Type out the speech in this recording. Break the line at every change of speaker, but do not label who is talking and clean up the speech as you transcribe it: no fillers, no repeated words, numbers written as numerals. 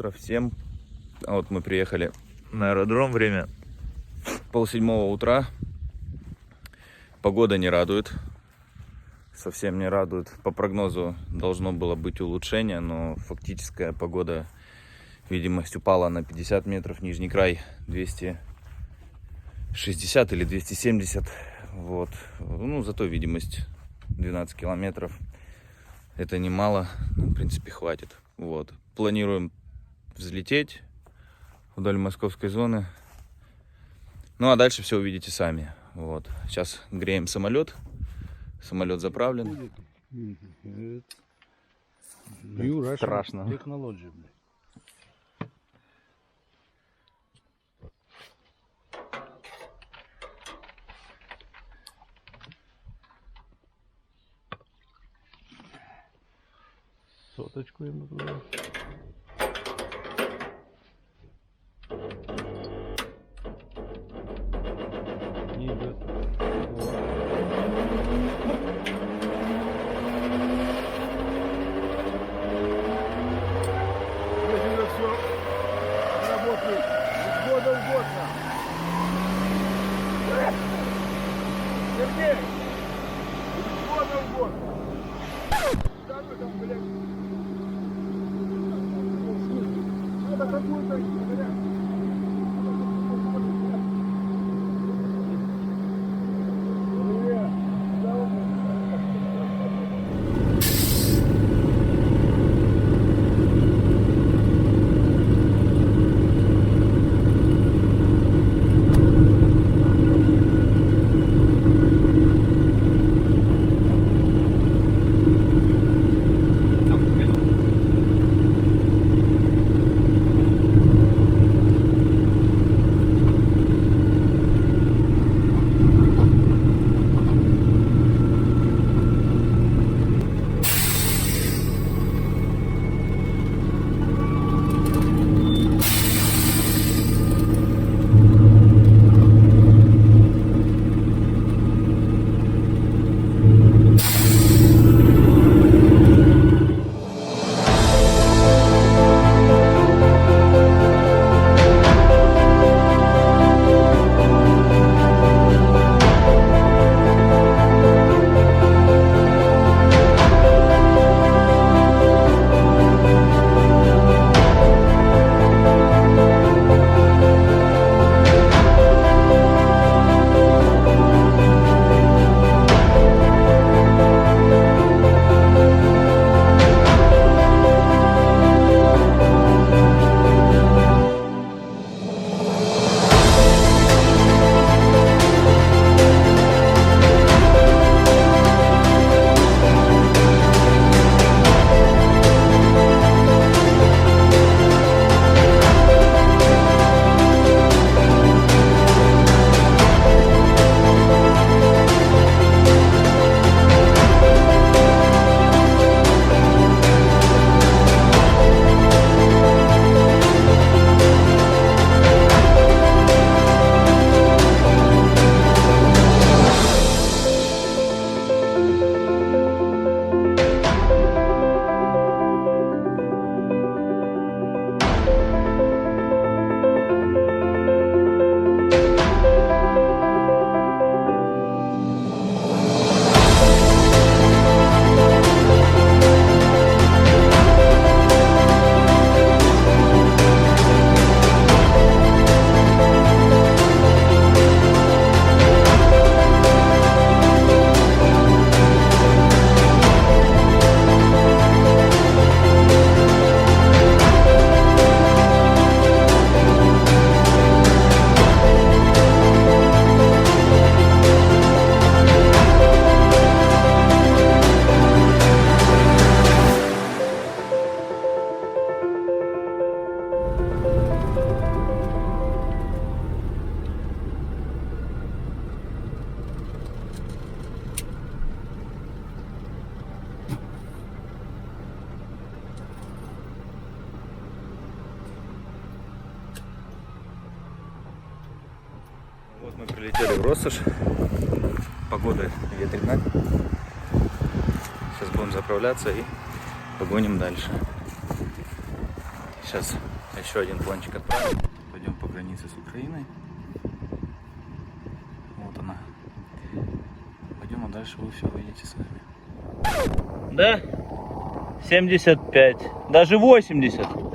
километров 7. А вот мы приехали на аэродром, время 6:30 утра. Погода не радует, совсем не радует. По прогнозу должно было быть улучшение, но фактическая погода, видимость упала на 50 метров, нижний край 260 или 270. Вот. Ну, зато видимость 12 километров. Это немало, но, в принципе, хватит. Вот. Планируем взлететь вдоль московской зоны. Ну, а дальше все увидите сами. Вот. Сейчас греем самолет. Самолет заправлен. Страшно.
Соточку ему туда. Идет.
Если все работает из года в год. Сергей! Из года в год. Как вы там, блядь? Это какой-то, блядь.
Вот мы прилетели в Россошь. Погода ветреная. Сейчас будем заправляться и погоним дальше. Сейчас Еще один планчик отправим. Пойдем по границе с Украиной. Вот она. Пойдем, а дальше вы все увидите сами.
Да? 75. Даже 80.